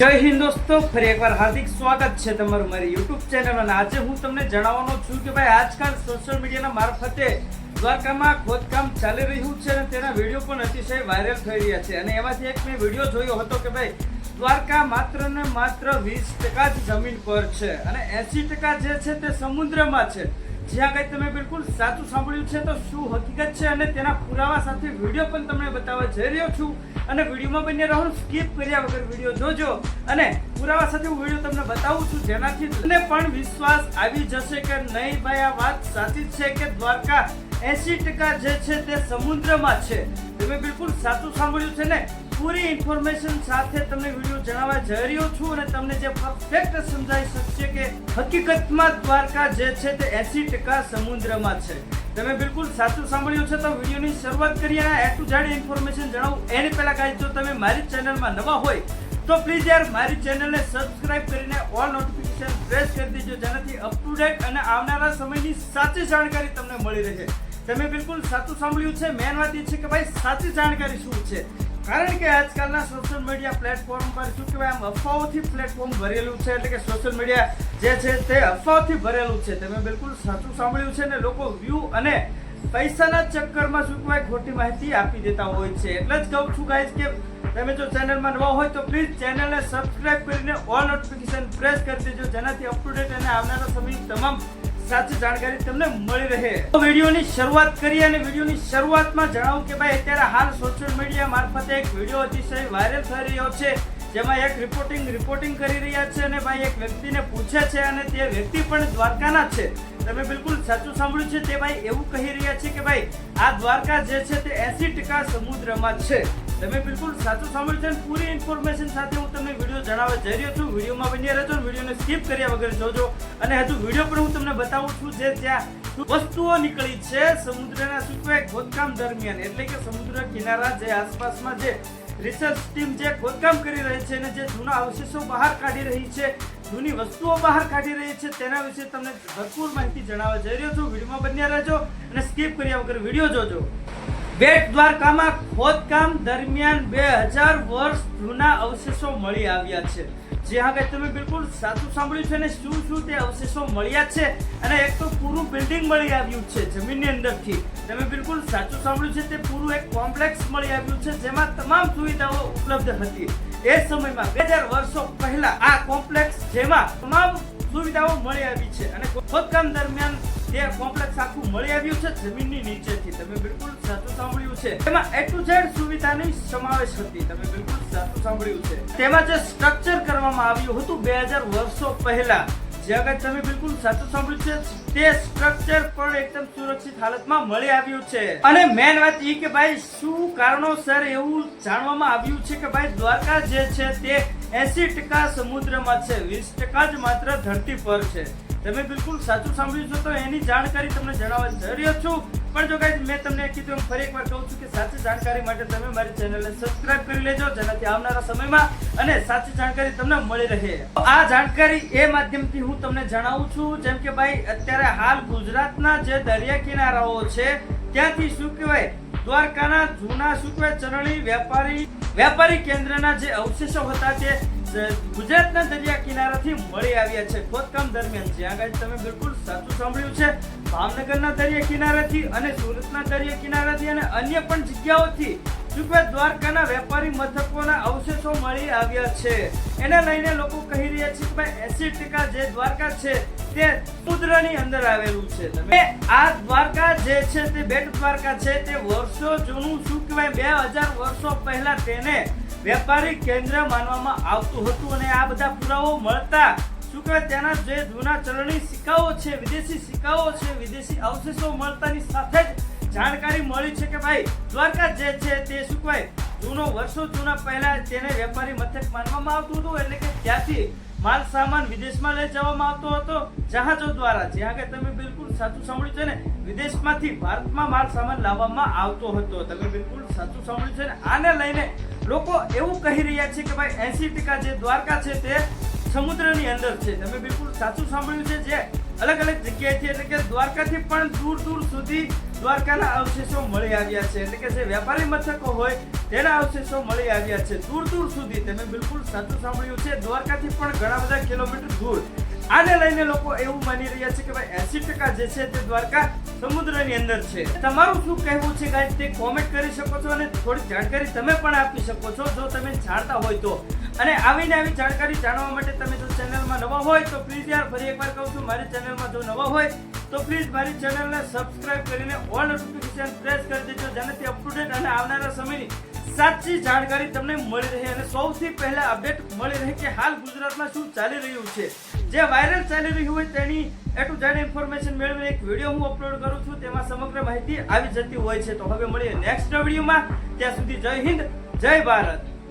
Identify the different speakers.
Speaker 1: જય હિન્દ દોસ્તો, ફરી એકવાર હાર્દિક સ્વાગત છે તમારું મારી યુટ્યુબ ચેનલમાં. આજે હું તમને જણાવવાનો છું કે ભાઈ આજકાલ સોશિયલ મીડિયાના મારફતે દ્વારકામાં ખોદકામ ચાલી રહ્યું છે અને તેના વિડીયો પણ અતિશય વાયરલ થઈ રહ્યા છે. અને એમાંથી એક મેં વિડીયો જોયો હતો કે ભાઈ દ્વારકા માત્ર ને માત્ર 20% જ જમીન પર છે અને 80% જે છે તે સમુદ્રમાં છે. જ્યાં કંઈ તમે બિલકુલ સાચું સાંભળ્યું છે. તો શું હકીકત છે અને તેના પુરાવા સાથે વિડીયો પણ તમને બતાવવા જઈ રહ્યો છું અને વિડીયોમાં બન્યા રહો, સ્કીપ કર્યા વગર વિડીયો જોજો અને પુરાવા સાથે હું વિડીયો તમને બતાવું છું, જેનાથી તમને પણ વિશ્વાસ આવી જશે કે નહીં ભાઈ આ વાત સાચી છે કે દ્વારકા 80% જે છે તે સમુદ્રમાં છે. તમે બિલકુલ સાચું સાંભળ્યું છે ને. પૂરી ઇન્ફોર્મેશન સાથે તમને વિડીયો જણાવવા જઈ રહ્યો છું અને તમને જે પરફેક્ટ સમજાઈ શકશે કે હકીકતમાં દ્વારકા જે છે તે 80% સમુદ્રમાં છે. તમે બિલકુલ સાચું સાંભળ્યું છે. તો વિડીયોની શરૂઆત કરીએ અને એ ટુ ઝેડ ઇન્ફોર્મેશન જણાવું એની પહેલા ગાઈસ, જો તમે મારી ચેનલમાં નવા હોય તો પ્લીઝ યાર મારી ચેનલને સબસ્ક્રાઇબ કરીને ઓલ નોટિફિકેશન પ્રેસ કરી દેજો, જેનાથી અપ ટુ ડેટ અને આવનારા સમયની સાચી જાણકારી તમને મળી રહે. તમે બિલકુલ સાચું સાંભળ્યું છે. મેન વાત એ છે કે ભાઈ સાચી જાણકારી શું છે, કારણ કે આજકાલના સોશિયલ મીડિયા પ્લેટફોર્મ પર શું કહેવાય આમ અફવાઓથી પ્લેટફોર્મ ભરેલું છે. એટલે કે સોશિયલ મીડિયા જે છે તે અફવાઓથી ભરેલું છે. તમે બિલકુલ સાચું સાંભળ્યું છે ને. લોકો વ્યૂ અને પૈસાના ચક્કરમાં શું કહેવાય ખોટી માહિતી આપી દેતા હોય છે. એટલે જ કહું છું ગાઈઝ કે તમે જો ચેનલમાં નવા હોય તો પ્લીઝ ચેનલને સબસ્ક્રાઇબ કરીને ઓલ નોટિફિકેશન પ્રેસ કરી દેજો, જેનાથી અપ ટુ ડેટ અને આવનારા સમયની તમામ સાચી જાણકારી તમને મળી રહે. તો વિડીયોની શરૂઆત કરીએ અને વિડીયોની શરૂઆતમાં જણાવું કે ભાઈ અત્યારે હાલ સોશિયલ મીડિયા મારફતે એક વિડીયો અતિશય વાયરલ થઈ રહ્યો છે, જેમાં એક રિપોર્ટિંગ કરી રહ્યા છે અને ભાઈ એક વ્યક્તિને પૂછે છે અને તે વ્યક્તિ પણ દ્વારકાના છે. તમે બિલકુલ સાચું સાંભળ્યું છે. તે ભાઈ એવું કહી રહ્યા છે કે ભાઈ આ દ્વારકા જે છે તે 80% સમુદ્રમાં છે. તમે બિલકુલ સાચું સાંભળ્યું છે. પૂરી ઇન્ફોર્મેશન સાથે હું તમને વિડીયો જણાવવા જઈ રહ્યો છું. વિડીયોમાં બન્યા રહેજો, વિડીયોને સ્કીપ કર્યા વગર જોજો અને હજુ વિડીયો પણ હું તમને બતાવું છું જે ત્યાં વસ્તુઓ નીકળી છે સમુદ્રના શું કહેવાય ખોદકામ દરમિયાન. એટલે કે સમુદ્ર કિનારા જે આસપાસમાં જે રિસર્ચ ટીમ જે ખોદકામ કરી રહી છે અને જે જૂના અવશેષો બહાર કાઢી રહી છે, જૂની વસ્તુઓ બહાર કાઢી રહી છે, તેના વિશે તમને ભરપૂર માહિતી જણાવવા જઈ રહ્યો છું. વિડીયોમાં બન્યા રહેજો અને સ્કીપ કર્યા વગર વિડીયો જોજો. બેટ દ્વારકામાં ખોદકામ દરમિયાન 2000 વર્ષ જૂના અવશેષો મળી આવ્યા છે. જે હા તમે બિલકુલ સાચું સાંભળ્યું છે ને. શું તે અવશેષો મળ્યા છે અને એક તો પૂરું બિલ્ડિંગ મળી આવ્યું છે જમીનની અંદરથી. તમે બિલકુલ સાચું સાંભળ્યું છે. તે પૂરું એક કોમ્પ્લેક્સ મળી આવ્યું છે, જેમાં તમામ સુવિધાઓ ઉપલબ્ધ હતી. એ સમયમાં 2000 વર્ષો પહેલા આ કોમ્પ્લેક્સ જેમાં તમામ સુવિધાઓ મળી આવી છે અને ખોદકામ દરમિયાન તે કોમ્પ્લેક્સ આખું મળી આવ્યું છે જમીનની નીચેથી. તમે બિલકુલ સાચું સાંભળ્યું છે. તેમાં એ ટુ ઝેડ સુવિધાની સમાવેશ હતી. તમે બિલકુલ સાચું સાંભળ્યું છે. તેમાં જે સ્ટ્રક્ચર કરવામાં આવ્યું હતું 2000 વર્ષો પહેલા, જે આગળ તમે બિલકુલ સાચું સાંભળ્યું છે, તે સ્ટ્રક્ચર પણ એકદમ સુરક્ષિત હાલતમાં મળી આવ્યું છે. અને મેન વાત એ કે ભાઈ શું કારણોસર એવું જાણવામાં આવ્યું છે કે ભાઈ દ્વારકા જે છે તે 80% સમુદ્રમાં છે, 20% જ માત્ર ધરતી પર છે. તમે બિલકુલ સાચું સાંભળ્યું છો. તો એની જાણકારી તમને જણાવવા જઈ રહ્યો છું. પણ જો ગાઈઝ મેં તમને કીધું એમ ફરી એકવાર કહું છું કે સાચી જાણકારી માટે તમે મારી ચેનલને સબસ્ક્રાઇબ કરી લેજો, જેનાથી આવનારા સમયમાં અને સાચી જાણકારી તમને મળી રહે. આ જાણકારી એ માધ્યમથી હું તમને જણાવું છું. જેમ કે ભાઈ અત્યારે હાલ ગુજરાતના જે દરિયા કિનારાઓ છે ત્યાંથી શું કહેવાય દ્વારકાના જૂના શું કહેવાય ચરણી વ્યાપારી કેન્દ્રના જે અવશેષો હતા તે ગુજરાતના દરિયા કિનારાથી મળી આવ્યા છે ખોદકામ દરમિયાન. જ્યાં આગળ તમે બિલકુલ સાચું સાંભળ્યું છે. ભાવનગરના દરિયા કિનારાથી અને સુરતના દરિયા કિનારાથી અને અન્ય પણ જગ્યાઓથી દ્વારકાના વેપારી મથકોના અવશેષો મળી આવ્યા છે. એને લઈને લોકો કહી રહ્યા છે કે ભાઈ 80% જે દ્વારકા છે તે સમુદ્રની અંદર આવેલું છે. તમે આ દ્વારકા જે છે તે બેટ દ્વારકા છે તે વર્ષો જૂનું શું કહેવાય 2000 વર્ષો પહેલા તેને વેપારી કેન્દ્ર માનવામાં આવતું હતું. અને આ બધા પુરાવો મળતા શું કહેવાય તેના જે જૂના ચલણી સિક્કાઓ છે, વિદેશી સિક્કાઓ છે, વિદેશી અવશેષો મળતાની સાથે જ જાણકારી મળી છે કે ભાઈ દ્વારકા જે છે તે શું કહેવાય વર્ષો જૂના પહેલા તેને વેપારી મથક માનવામાં આવતું હતું. એટલે કે ત્યાંથી માલ સામાન વિદેશમાં લઈ જવામાં આવતો હતો જહાજો દ્વારા. જ્યાં કે તમે બિલકુલ સાચું સાંભળ્યું છે ને. વિદેશમાંથી ભારતમાં માલ સામાન લાવવામાં આવતો હતો. તમે બિલકુલ સાચું સાંભળ્યું છે ને. આને લઈને લોકો એવું કહી રહ્યા છે કે ભાઈ 80% જે દ્વારકા છે તે સમુદ્રની અંદર છે. તમે બિલકુલ સાચું સાંભળ્યું છે. જે અલગ અલગ જગ્યાએથી એટલે કે દ્વારકાથી પણ દૂર દૂર સુધી દ્વારકાના અવશેષો મળી આવ્યા છે, એટલે કે જે વેપારી મથકો હોય તેના અવશેષો મળી આવ્યા છે દૂર દૂર સુધી. તમે બિલકુલ સાચું સાંભળ્યું છે, દ્વારકાથી પણ ઘણા બધા કિલોમીટર દૂર. આને લઈને લોકો એવું માની રહ્યા છે કે ભાઈ 80% જે છે તે દ્વારકા સમુદ્રની અંદર છે. તમારું શું કહેવું છે ગાઈસ તે કોમેન્ટ કરી શકો છો, અને થોડી જાણકારી તમે પણ આપી શકો છો જો તમે જાણતા હોય તો. અને આવીને આવી જાણકારી જાણવા માટે તમે જો ચેનલમાં નવા હોય તો પ્લીઝ યાર ફરી એકવાર કહું છું, મારી ચેનલમાં જો નવા હોય તો પ્લીઝ મારી ચેનલને સબસ્ક્રાઇબ કરીને ઓલ નોટિફિકેશન પ્રેસ કરી દેજો, જેનાથી અપ ટુ ડેટ અને આવનારા સમયની સાચી જાણકારી તમને મળી રહે અને સૌથી પહેલા અપડેટ મળી રહે કે હાલ ગુજરાતમાં શું ચાલી રહ્યું છે. જે વાયરલ ચાલી રહ્યું હોય તેની એ ટુ ઝેડ ઇન્ફોર્મેશન મેળવીને એક વિડીયો હું અપલોડ કરું છું, તેમાં સમગ્ર માહિતી આવી જતી હોય છે. તો હવે મળીએ નેક્સ્ટ વિડીયોમાં. ત્યાં સુધી જય હિન્દ, જય ભારત.